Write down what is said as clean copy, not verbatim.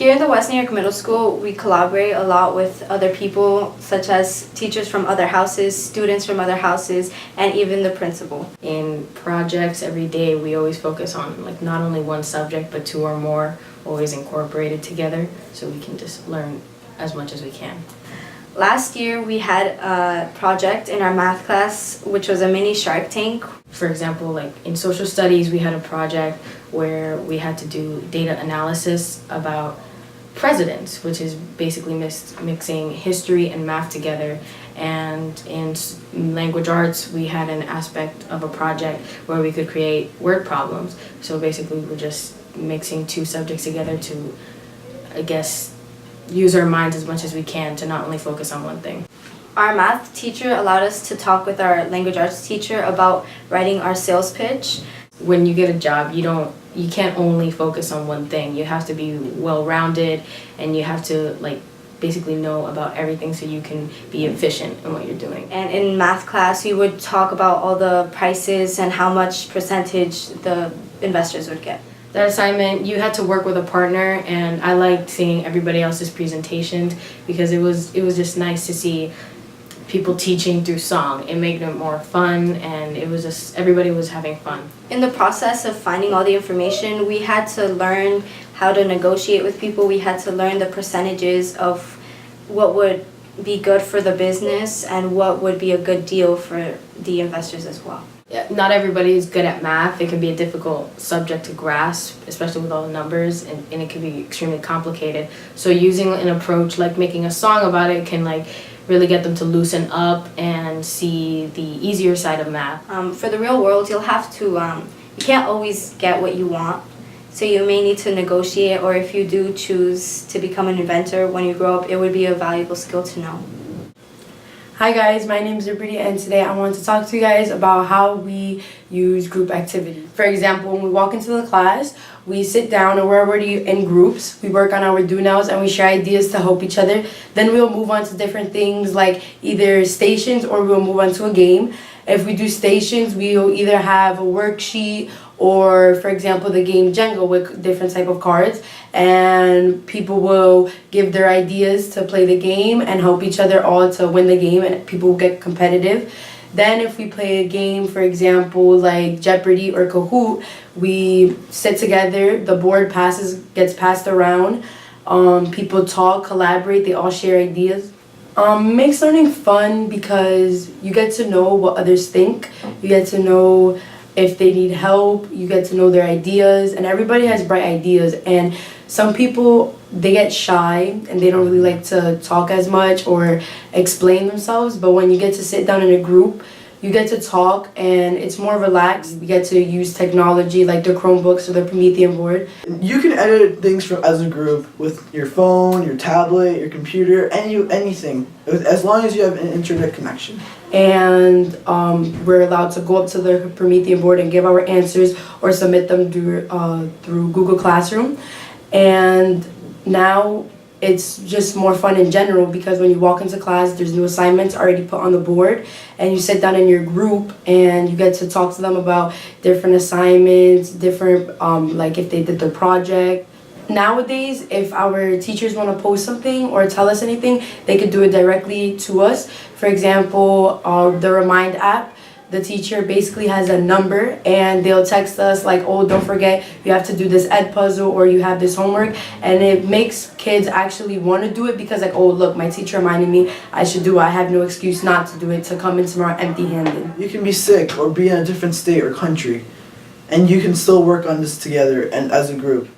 Here in the West New York Middle School, we collaborate a lot with other people, such as teachers from other houses, students from other houses, and even the principal. In projects every day, we always focus on like not only one subject, but two or more, always incorporated together, so we can just learn as much as we can. Last year, we had a project in our math class, which was a mini Shark Tank. For example, like in social studies, we had a project where we had to do data analysis about presidents, which is basically mixing history and math together. And in language arts, we had an aspect of a project where we could create word problems. So basically, we're just mixing two subjects together to, I guess, use our minds as much as we can to not only focus on one thing. Our math teacher allowed us to talk with our language arts teacher about writing our sales pitch. When you get a job, you can't only focus on one thing. You have to be well-rounded, and you have to basically know about everything so you can be efficient in what you're doing. And in math class, we would talk about all the prices and how much percentage the investors would get. That assignment, you had to work with a partner, and I liked seeing everybody else's presentations because it was just nice to see people teaching through song. It made it more fun, and it was just everybody was having fun. In the process of finding all the information, we had to learn how to negotiate with people. We had to learn the percentages of what would be good for the business and what would be a good deal for the investors as well. Yeah, not everybody is good at math. It can be a difficult subject to grasp, especially with all the numbers, and it can be extremely complicated. So using an approach like making a song about it can really get them to loosen up and see the easier side of math. For the real world, you'll have to, you can't always get what you want. So you may need to negotiate, or if you do choose to become an inventor when you grow up, it would be a valuable skill to know. Hi guys, my name is Liberty, and today I want to talk to you guys about how we use group activities. For example, when we walk into the class, we sit down and we're already in groups. We work on our do-nows and we share ideas to help each other. Then we'll move on to different things like either stations, or we'll move on to a game. If we do stations, we'll either have a worksheet or, for example, the game Jenga with different type of cards, and people will give their ideas to play the game and help each other all to win the game, and people will get competitive. Then if we play a game, for example, like Jeopardy or Kahoot, we sit together, the board gets passed around, people talk, collaborate, they all share ideas. Makes learning fun because you get to know what others think, you get to know if they need help, you get to know their ideas, and everybody has bright ideas. And some people, they get shy and they don't really like to talk as much or explain themselves, but when you get to sit down in a group, you get to talk and it's more relaxed. You get to use technology like the Chromebooks or the Promethean board. You can edit things as a group with your phone, your tablet, your computer, anything, as long as you have an internet connection. And we're allowed to go up to the Promethean board and give our answers or submit them through Google Classroom. And now it's just more fun in general because when you walk into class, there's new assignments already put on the board, and you sit down in your group and you get to talk to them about different assignments, different like if they did their project. Nowadays, if our teachers want to post something or tell us anything, they could do it directly to us. For example, the Remind app, the teacher basically has a number and they'll text us like, oh, don't forget, you have to do this ed puzzle or you have this homework. And it makes kids actually want to do it because like, oh, look, my teacher reminded me I should do it. I have no excuse not to do it, to come in tomorrow empty-handed. You can be sick or be in a different state or country, and you can still work on this together and as a group.